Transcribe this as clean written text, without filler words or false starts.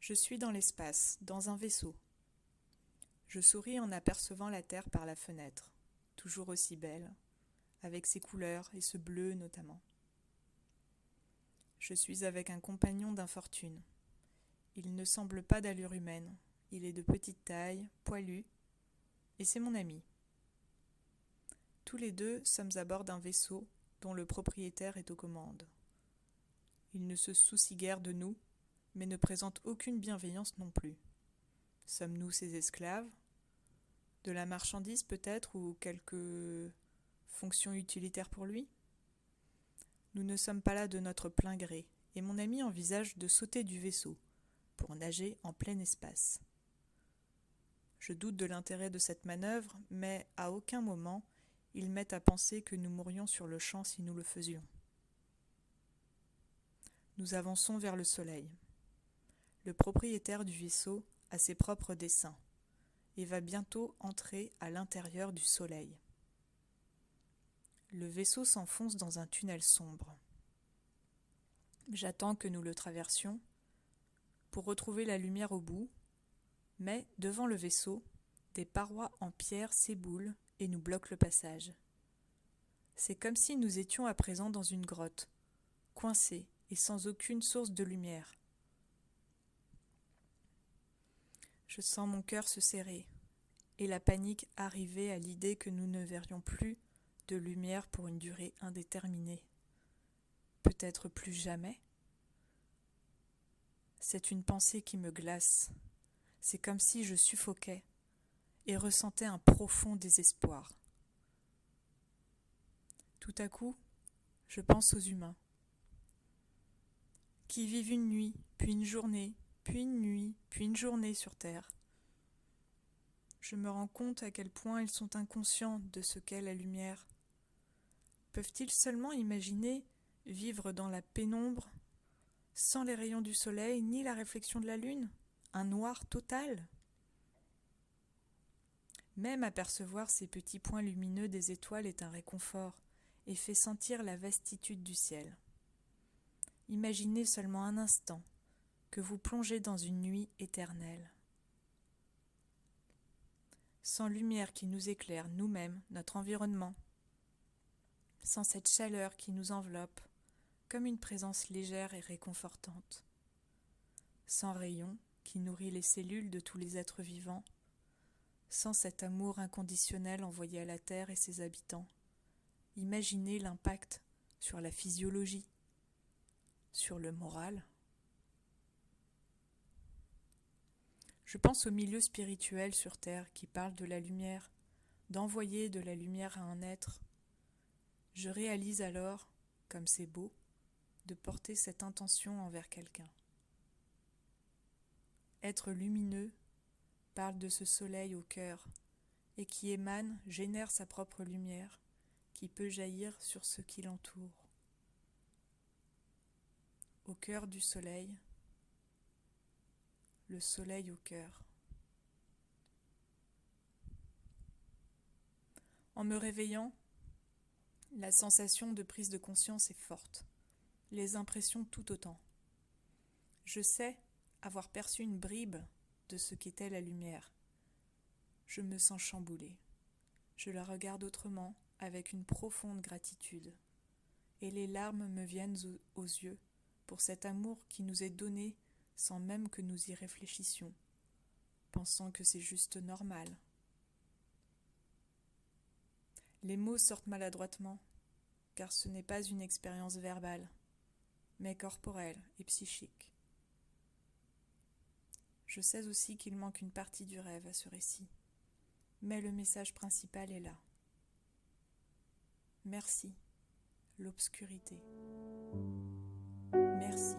Je suis dans l'espace, dans un vaisseau. Je souris en apercevant la Terre par la fenêtre, toujours aussi belle, avec ses couleurs et ce bleu notamment. Je suis avec un compagnon d'infortune. Il ne semble pas d'allure humaine, il est de petite taille, poilu, et c'est mon ami. Tous les deux sommes à bord d'un vaisseau dont le propriétaire est aux commandes. Il ne se soucie guère de nous, mais ne présente aucune bienveillance non plus. Sommes-nous ses esclaves? De la marchandise peut-être, ou quelque fonction utilitaire pour lui? Nous ne sommes pas là de notre plein gré, et mon ami envisage de sauter du vaisseau, pour nager en plein espace. Je doute de l'intérêt de cette manœuvre, mais à aucun moment il m'est à penser que nous mourrions sur le champ si nous le faisions. Nous avançons vers le soleil. Le propriétaire du vaisseau a ses propres desseins et va bientôt entrer à l'intérieur du soleil. Le vaisseau s'enfonce dans un tunnel sombre. J'attends que nous le traversions pour retrouver la lumière au bout, mais devant le vaisseau, des parois en pierre s'éboulent et nous bloquent le passage. C'est comme si nous étions à présent dans une grotte, coincés et sans aucune source de lumière. Je sens mon cœur se serrer et la panique arriver à l'idée que nous ne verrions plus de lumière pour une durée indéterminée. Peut-être plus jamais. C'est une pensée qui me glace. C'est comme si je suffoquais et ressentais un profond désespoir. Tout à coup, je pense aux humains, qui vivent une nuit, puis une journée, puis une nuit, puis une journée sur Terre. Je me rends compte à quel point ils sont inconscients de ce qu'est la lumière. Peuvent-ils seulement imaginer vivre dans la pénombre, sans les rayons du soleil ni la réflexion de la lune? Un noir total? Même apercevoir ces petits points lumineux des étoiles est un réconfort et fait sentir la vastitude du ciel. Imaginez seulement un instant que vous plongez dans une nuit éternelle. Sans lumière qui nous éclaire nous-mêmes, notre environnement, sans cette chaleur qui nous enveloppe comme une présence légère et réconfortante, sans rayon qui nourrit les cellules de tous les êtres vivants, sans cet amour inconditionnel envoyé à la Terre et ses habitants. Imaginez l'impact sur la physiologie, sur le moral. Je pense au milieu spirituel sur Terre qui parle de la lumière, d'envoyer de la lumière à un être. Je réalise alors, comme c'est beau, de porter cette intention envers quelqu'un. Être lumineux parle de ce soleil au cœur et qui émane, génère sa propre lumière qui peut jaillir sur ce qui l'entoure. Au cœur du soleil, le soleil au cœur. En me réveillant, la sensation de prise de conscience est forte, les impressions tout autant. Je sais avoir perçu une bribe de ce qu'était la lumière. Je me sens chamboulée. Je la regarde autrement, avec une profonde gratitude. Et les larmes me viennent aux yeux pour cet amour qui nous est donné sans même que nous y réfléchissions, pensant que c'est juste normal. Les mots sortent maladroitement, car ce n'est pas une expérience verbale, mais corporelle et psychique. Je sais aussi qu'il manque une partie du rêve à ce récit, mais le message principal est là. Merci, l'obscurité. Merci.